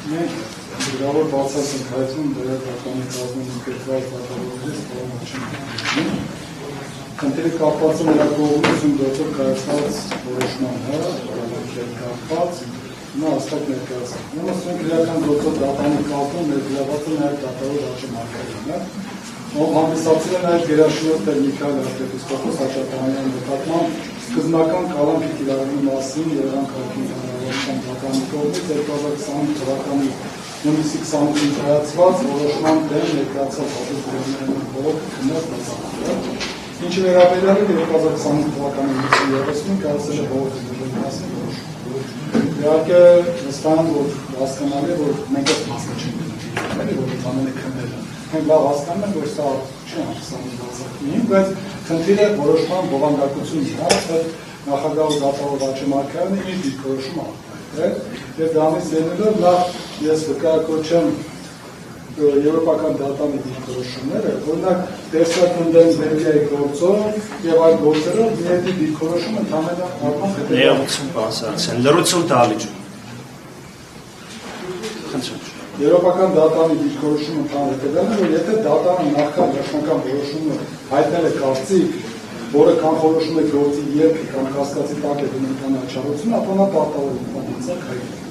Մենք գրավոր բացած ենք հայցում դերակատանի կազմում կրկված դատավորներից պարոնակչին Քնտերի կապված է նրա կողմություն դոցով կայացված որոշման կապված նա հաստատ ներկայացնում։ Ոնց մենք իրական դոցով դատանի կազմում ներգրաված է նաև դատավոր Աչե Մարգարյանը, ով հանդիսացել է նաև գերաշնորհ Տեր Միքայել arczepiskopos Հաճապանյանի նկատմամբ սկզբնական կալանքի կիրառելու մասին Երևան քաղաքի հանրապետության դատարանի կողմից 2020 թվականի հունիսի 28-ին կայացված որոշման դեմ ներկայացած հանդիպումների բողոք քննած բացառել։ Ինչի վերաբերյալ է 2020 թվականի հունիսի 30-ին կայացել է բողոքի մասին որոշում։ Իհարկե վստահ որ հասկանալի է որ մենք այս մասը չենք դիմել, որ ամենը քննել է։ Մենք լավ հասկանում ենք որ սա չի հանդիսանում բացառումին, բայց խնդիրը որոշման բովանդակությունն է, որ նախագահ ու դատավոր Աչե Մարգարյանը իր դիրքորոշումը արտահայտել եւ դրանից ելնելով նա ես վկայակոչեմ եվրոպական դատանի դիրքորոշումները, օրինակ տեսակ ընդդեմ Բելգիայի գործով եւ այլ գործերով միեդի դիրքորոշումը ընդհանրապես արման հետեւյալ ներողություն բացացեն լրություն տալի Եվրոպական դատանի դիրքորոշումը ընդհանրապես հետեւյալն է, որ եթե դատանը նախքան վերջնական որոշումը հայտնել է կարծիք, որը կանխորոշում է գործի ելքը կամ կասկածի տակ է բնական աչառությունը, ապա նա պարտավոր է դիմացակ հայտնել։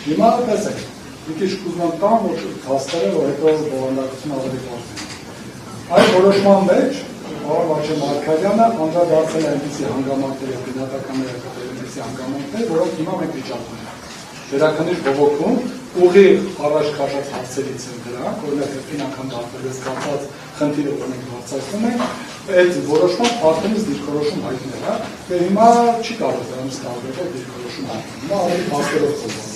Հիմա տեսեք, մի քիչ կուզում տամ, որ հաստատել որ հետո բովանդակությունը ավելի բարձր է։ Այդ որոշման մեջ պարոն Աչե Մարգարյանը անդրադարձել է այնպիսի հանգամանքների եւ գնահատականների այնպիսի հանգամանքներ, որոնք հիմա մենք վիճակում ենք։ Վերաքննիչ բողոքում ուղիղ առաջ քաշած հարցերից են դրանք, օրինակ երկին անգամ դարձած կապված խնդիրը որ մենք բարձրացնում ենք, այդ որոշման արդենից դիրքորոշում հայտնել է, եւ հիմա չի կարող դրանից տարբերել դիրքորոշում հայտնել։ Հիմա ավելի բացերով խոսում։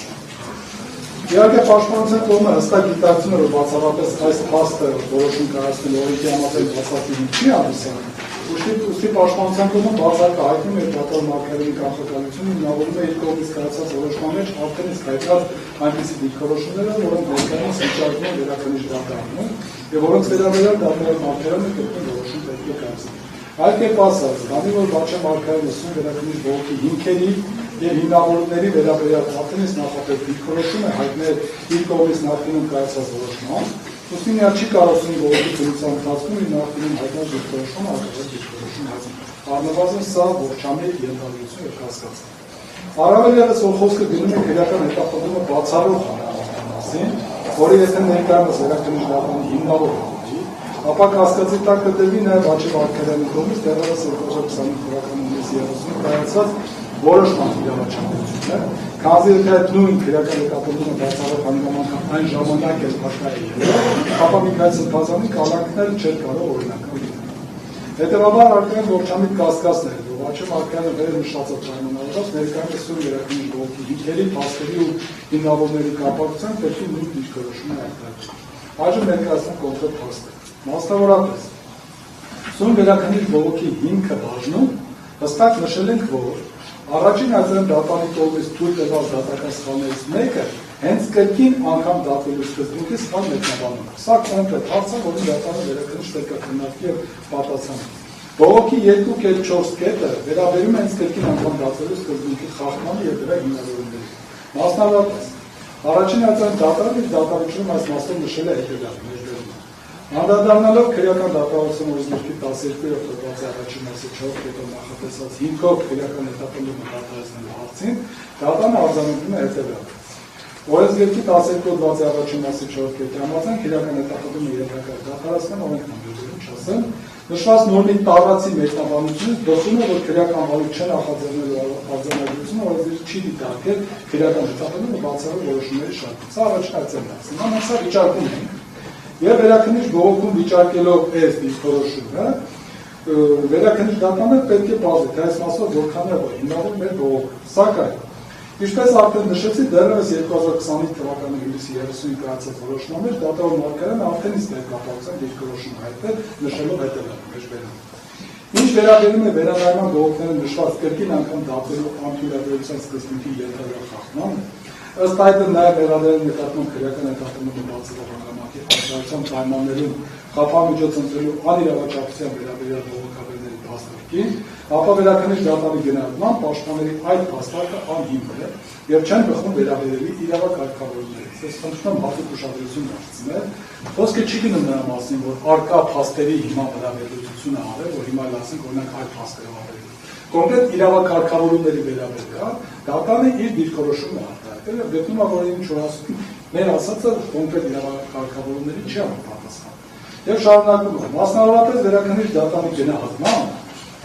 Իհարկե պաշտպանության կողմը հստակ գիտակցում է, որ բացառապես այս փաստը որոշում կայացնելու օրենքի համաձայն բացառություն չի հանդիսանում։ Ուստի պաշտպանության կողմը բացառಕ հայտնում է դատավոր Մարգարյանի կանխատեսությունը հիմնավորում է իր կողմից կայացած որոշման մեջ արդենից հայտած այնպիսի դիրքորոշումները, որոնք ներկայումս վիճակվում են վերաքննիչ դատարանում եւ որոնց վերաբերյալ դատավոր Մարգարյանը կրկին որոշում պետք է կայացնի։ Այլ կերպ ասած, քանի որ Աչե Մարգարյանը ուսում վերաքննիչ բողոքի հիմքերի եւ հիմնավորումների վերաբերյալ արդենից նախապես դիրքորոշում է հայտնել իր կողմից նախկինում կայացած որոշման, ուստի նա չի կարողացնում բողոքի ծրության ընթացքում իր նախկինում հայտնել դիրքորոշումը արտահայտել դիրքորոշում հայտնել։ Առնվազն սա ողջամիտ ենթադրություն եւ կասկած է։ Առավել ևս որ խոսքը գնում է քրեական հետապնդումը բացառող մասին, որը եթե ներկայումս վերաքննիչ դատարանի հիմնավոր ապա կասկածի տակ կդրվի նաև Աչե Մարգարյանի կողմից դեռևս 2020 թվականի հունիսի 30-ին կայացած որոշման իրավաչափությունն է, քանզի եթե այդ նույն քրեական հետապնդումը բացառող հանգամանքը այն ժամանակ էլ հաշվարկել է, ապա Միքայել Սրբազանի կալանքները չէր կարող օրինական լինել։ Հետևաբար արկան ողջամիտ կասկածներ, որ Աչե Մարգարյանը վեր նշած պայմանավորված ներկայումս ուսում վերաքննիչ բողոքի հիմքերի, փաստերի ու հիմնավորումների կապակցությամբ պետք է նույն դիրքորոշումը արտահայտել։ Այժմ ներկայացնենք կոնկրետ փաստեր։ Մասնավորապես, ուսում վերաքննիչ բողոքի հիմքը բաժնում հստակ նշել ենք, որ առաջին այցեն դատանի կողմից թույլ տված դատական սխալներից մեկը հենց կրկին անգամ դատվելու սկզբունքի սխալ մեկնաբանումը։ Սա կոնկրետ հարց է, որին դատանը վերաքննիչ պետք է քննարկի եւ պատասխանի։ Բողոքի 2.4 կետը վերաբերում է հենց կրկին անգամ դատվելու սկզբունքի խախտմանը եւ դրա հիմնավորումներին։ Մասնավորապես, առաջին այցեն դատարանը իր դատարանությունում այս մասով նշել է հետեւյալը. Անդրադառնալով քրեական դատավարության օրենսգրքի 12-րդ հոդվածի առաջին մասի 4 կետով նախատեսված հիմքով քրեական հետապնդումը դատարանելու հարցին, դատանը արձանագրում է հետևյալը. Օրենսգրքի 12 հոդվածի առաջին մասի 4 կետի համաձայն քրեական հետապնդումը ենթակա դատարանության օրենքնամերում չասեմ, նշված նորմի տարածի մեկնաբանությունից դասում է, որ քրեական վարույթ չնախաձեռնելու արձանագրությունը օրենսգիրքը չի դիտարկել քրեական հետապնդումը բացառող որոշումների շարքում։ Սա առաջին այցն է։ Հիմա մենք սա վիճակում ենք եւ վերաքննիչ բողոքում վիճարկելով այս դիրքորոշումը, վերաքննիչ դատանը պետք է բացի, թե այս մասով որքան է հիմնավոր մեր բողոքը։ Սակայն, ինչպես արդեն նշեցի, դեռևս 2020 թվականի հունիսի 30-ին կայացած որոշման մեջ դատավոր Մարգարյանը արդեն իսկ ներկայացան դիրքորոշում հայտնել, նշելով հետևյալը մեջբերում։ Ինչ վերաբերում է վերանայման բողոքները նշված կրկին անգամ դատվելու անթույլատվության սկզբունքի ենթադրյալ խախտմանը, ըստ այդմ նաև վերաբերում նկատմամբ քրեական հետապնդումը բացառող հանգամանքի արտադրության պայմաններում խափամիջոց ընտրելու անիրավաչափության վերաբերյալ բողոքաբերների փաստարկին, ապա վերաքննիչ դատանի գնահատման պաշտպանների այդ փաստարկը անհիմն է եւ չեն բխում վերաբերելի իրավակարգավորումներից։ Ես խնդրում եմ հատուկ ուշադրություն դարձնել, խոսքը չի գնում նրա մասին, որ արկա փաստերի հիման վրա վերլուծություն է արել, որ հիմա ասենք օրինակ այդ փաստերը արել։ Կոնկրետ իրավակարգավորումների վերաբերյալ դատանը իր դիրքորոշումն է արտահայտել եւ գտնում է, որ ինչ որ ասում մեր ասածը կոնկրետ իրավակարգավորումների չի համապատասխան։ Եվ շարունակում է, մասնավորապես վերաքննիչ դատանի գնահատման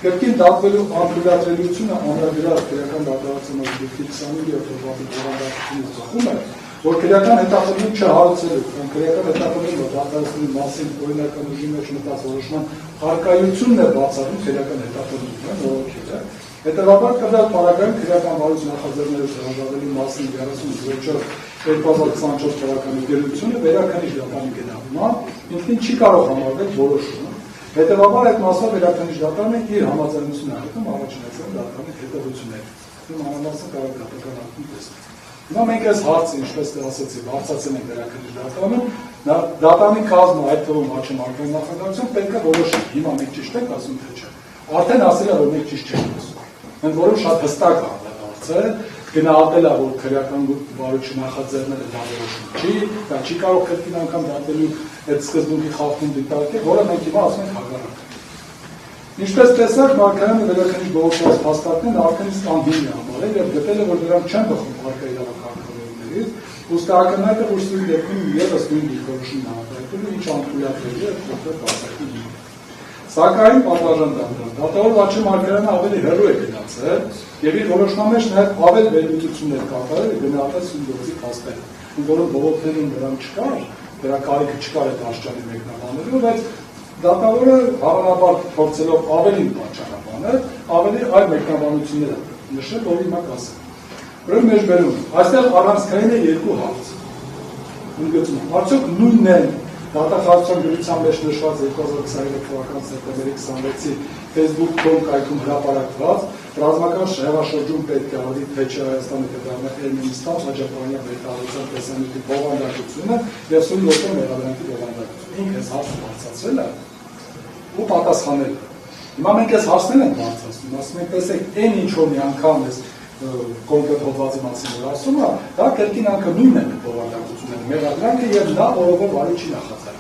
կրկին դատվելու անթույլատրելիությունը ամրագրած քրեական դատարանցի 25-րդ օրվանի բովանդակությունից բխում է, որ քրեական հետախուզում չհարուցելու, կամ քրեական հետախուզումը դատարանցի մասին օրինական ուժի մեջ մտած որոշման հարկայությունն է բացառում քրեական հետախուզումը, նորոգելը։ Հետևաբար կրած պարագայում քրեական վարույց նախաձեռնելու հրաժարվելու մասին 30-ով 2024 թվականի գերությունը վերաքննիչ դատանի գնահատման ինքնին չի կարող համարվել որոշում։ Հետևաբար այդ մասով վերաքննիչ դատանը իր համաձայնությունը հայտնում առաջնացել դատանի հետևությունները։ Ում անհամասը կարող դատական ակտի տեսնել։ Հիմա մենք այս հարցը, ինչպես ասացի, բարձրացել ենք վերաքննիչ դատանում, դատանի կազմը այդ թվում հաշվի արկային նախագահություն պետք է որոշի։ Հիմա մենք ճիշտ ենք ասում թե չէ։ Արդեն ասել է, որ մենք ճիշտ չենք ասում։ Ընդ որում շատ հստակ է հարցը, գնահատել է, որ քրեական վարույթը նախաձեռնելը դա որոշում չի, դա չի կարող կրկին անգամ դատելու այդ սկզբունքի խախտում դիտարկել, որը մենք հիմա ասում ենք հակառակը։ Ինչպես տեսակ, Մարգարյանը վերաքննիչ բողոքված փաստարկներն արդեն իսկ անհիմն է համարել եւ գտել է, որ դրանք չեն բխում արկա իրավակարգավորումներից, ուստի ակնհայտ է, որ սույն դեպքում եւս նույն դիրքորոշումն է արտահայտելու, ինչ անթույլատրելի է կոնկրետ փաստարկի հիմքով։ Սակայն պատվաժան դատավոր Վաչե Մարգարյանը ավելի հեռու է գնացել եւ իր որոշման մեջ նաեւ ավել վերլուծություններ կատարել եւ գնահատել սույն գործի փաստերը։ Որոնք բողոքներում դրան չկար, դրա կարիքը չկար այդ աշճանի մեկնաբանելու, բայց դատավորը հավանաբար փորձելով ավելի պատճառաբանել, ավելի այլ մեկնաբանություններ նշել, որ հիմա կասեմ։ Ուրեմն մեջբերում, այստեղ առանցքային է երկու հարց։ Ընդգծում, արդյոք նույնն է դատախազության գրության մեջ նշված 2023 թվականի սեպտեմբերի 26-ի Facebook.com կայքում հրապարակված ռազմական շահաշրջում պետք է արի թե չէ Հայաստանի Ֆեդերալական Էրմենստան Աջապանյան վերտարության տեսանյութի բովանդակությունը եւ սույն լոկոն մեղադրանքի բովանդակությունը։ Ինքը այս հարցը բարձրացրել է ու պատասխանել է։ Հիմա մենք այս հարցներն ենք բարձրացնում, ասում ենք տեսեք, այն ինչ որ մի անգամ էս կոնկրետ հոդվածի մասին որ ասում է, դա կրկին անգամ նույնն է բովանդակությունները, մեղադրանքը եւ նա որովը վարի չի նախաձեռնել։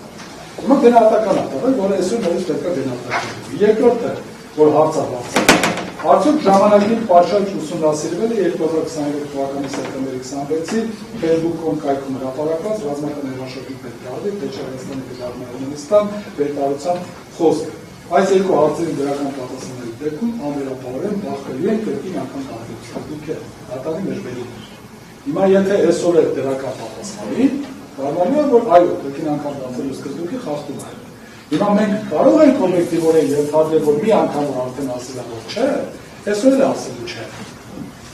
Հիմա գնահատական է տվել, որ այսօր նորից պետք է գնահատական։ Երկրորդը, որ հարցը բարձրացնում, արդյոք ժամանակին պատշաճ ուսումնասիրվել է 2023 թվականի սեպտեմբերի 26-ի Facebook.com կայքում հրապարակված ռազմական հրաշագիր պետք է արվի, թե չէ Հայաստանի Ֆեդերալական Էրմենստան վերտարության խոսքը։ Այս երկու հարցերի դրական պատասխանների դեպքում անվերապահորեն բախվելու են կրկին անգամ կարգելուց դատանի մեջբերում։ Հիմա եթե այսօր է դրական պատասխանի, բանալու է, որ այո, կրկին անգամ դատելու սկզբունքի խախտում է։ Հիմա մենք կարող ենք օբյեկտիվորեն ենթադրել, որ մի անգամ արդեն ասել է, որ չէ, այսօր էլ ասելու չէ։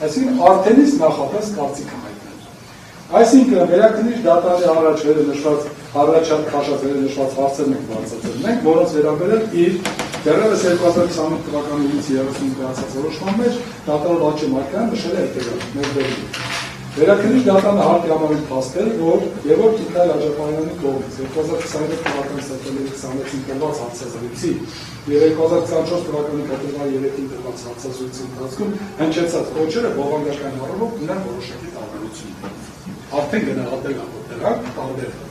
Այսինքն արդենից նախապես կարծիք հայտնել։ Այսինքն վերաքննիչ դատանի առաջ նշված առաջան քաշած նշված հարցերն ենք բարձրացրել մենք, որոնց վերաբերել իր դեռևս 2025 թվականի հունիսի 30-ին կայացած որոշման մեջ դատավոր Վաչե Մարգարյանը նշել է հետևյալը՝ ներդրում։ Վերաքննիչ դատանը հարկ է համարել փաստել, որ Գևորգ Միքայել Աջապանյանի կողմից 2023 թվականի սեպտեմբերի 26-ին տրված հարցազրույցի եւ 2024 թվականի փետրվարի 3-ին տրված հարցազրույցի ընթացքում հնչեցած կոչերը բովանդակային առումով ունեն որոշակի տարբերություններ։ Արդեն գնահատել է, որ դրանք տարբեր են։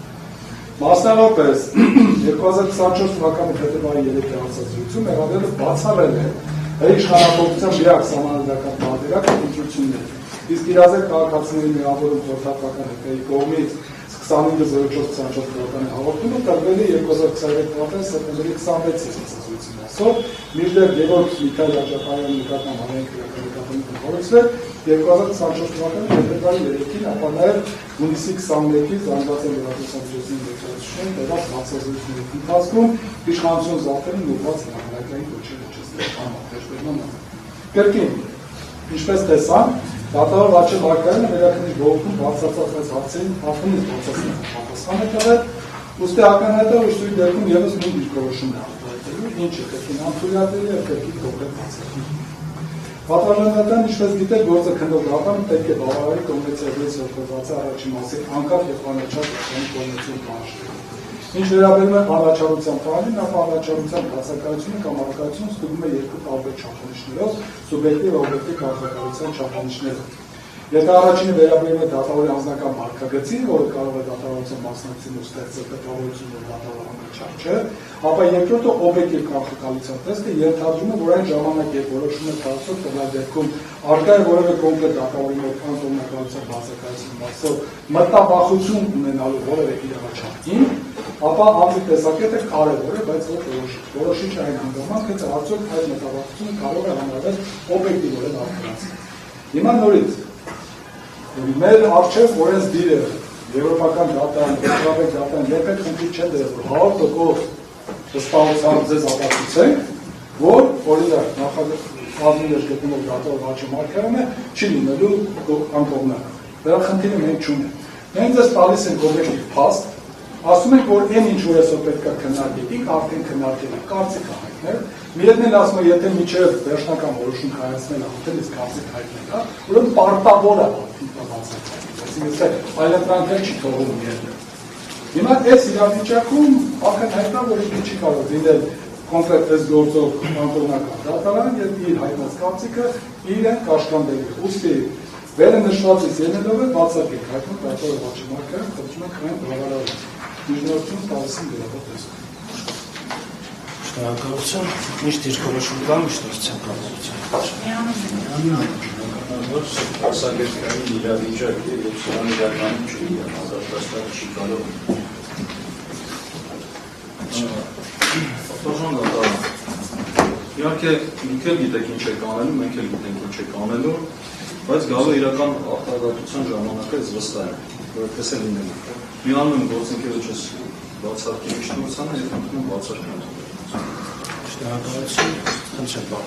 Մասնավորապես 2024 թվականի փետրվարի 3-ի հարցազրույցում մեղադրանքը բացառել է իշխանապողության միակ սահմանադրական տարբերակը ընտրությունները։ Իսկ իրազեկ քաղաքացիների միավորում խորհրդատվական հետեի կողմից 25/04/24 թվականի հաղորդումը տրվել է 2023 թվականի սեպտեմբերի 26-ի հարցազրույցի մասով, մինչդեռ Գևորգ Միքայել Աջապանյանի նկատմամբ հանրային քրեական կարգավորվել 2024 թվականի փետրվարի 3-ին, ապա նաև հունիսի 21-ից զանգվածային լրատվության ներկայացուցիչներին տված հարցազրույցների ընթացքում իշխանություն զավթերին ուղղված հրապարակային կոչեր հնչեցնել։ Կրկին, ինչպես տեսան, դատավոր Վաչե Մարգարյանը վերաքննիչ բողոքում բարձրացած այս հարցերին արդյունից բացասական պատասխան է տվել, ուստի ակնհայտ է, որ սույն դեպքում ևս նույն դիրքորոշումն է արտահայտելու, ինչը կրկին անթույլատրելի է կրկին կոնկրետ բացառում։ Պատվաժանական, ինչպես գիտեք, գործը քննող դատանը պետք է բավարարի կոնվենցիայի 6 հոդվածի առաջին մասի անկախ եւ անաչափ կոնվենցիոն բաժնի։ Ինչ վերաբերում է առաջարության տալին, ապա առաջարության բացակայությունը կամ արկայությունը ստուգում է երկու տարբեր չափանիշներով, սուբյեկտիվ եւ օբյեկտիվ կարգավորության չափանիշներով։ Եթե առաջինը վերաբերում է դատավորի անձնական վարքագծին, որը կարող է դատավորության մասնակցին ու ստեղծել տպավորություն, որ դատավորը անվճար չէ, ապա երկրորդը օբյեկտիվ կանխիկալության տեստը ենթադրում է, որ այն ժամանակ, երբ որոշում է կայացող տվյալ դեպքում առկա է որևէ կոնկրետ դատավորի մոտ անձնականության բացակայության մասով մտաբախություն ունենալու որևէ իրավաչափին, ապա անձի տեսակետը կարևոր է, բայց ոչ որոշիչ այն հանգամանքը, թե արդյոք այդ մտաբախությունը կարող է հանրվել օբյեկտիվորեն արտահայտել։ Հիմա նորից մեր առջև օրենսդիրը եվրոպական դատան, եվրոպական դատան երբեք խնդիր չեն դրել, որ 100% վստահությամբ ձեզ ապացուցենք, որ օրինակ նախագծի մեջ գտնվող դատավոր Վաչե Մարկարյանը չի լինելու անկողմնական։ Դրա խնդիրը մենք չունենք։ Մենք ձեզ տալիս ենք օբյեկտիվ փաստ, ասում ենք, որ այն ինչ որ այսօր պետք է քննարկենք, արդեն քննարկել է, կարծիք հայտնել, միևնույն էլ ասում է, եթե միջև վերջնական որոշում կայացնել արդեն իսկ կարծիք հայտնել, հա, ուրեմն պարտավոր է այլընտրանքներ չի թողում երկրը։ Հիմա այս իրավիճակում ակնհայտ է, որ ինքը չի կարող լինել կոնկրետ այս գործող անկողմնական դատարան եւ իր հայտնած կարծիքը իրեն կաշկանդել։ Ուստի վերը նշվածից ելնելով է բացակայք հայտնում դատավոր Վաչե Մարկարյանը, խնդրում ենք այն բավարարել։ Միջնորդություն տալիս են դրական տեսք։ Շնորհակալություն, միշտ դիրքորոշում կա, միշտ դրության կազմություն։ Ասագետքային իրավիճակ է եւ սրան իրականում չի ազատացնել չի կարող։ Արտաշան դատարան։ Իհարկե ինքը գիտեք ինչ է կանելու, մենք էլ գիտենք ինչ է կանելու, բայց գալու իրական արտադրության ժամանակը ես վստահ եմ, որ այդպես է լինելու։ Միանում եմ գործընկերոջս բացառքի միջնորդությանը եւ խնդրում բացառք։ Շնորհակալություն, խնդրեմ բաղ։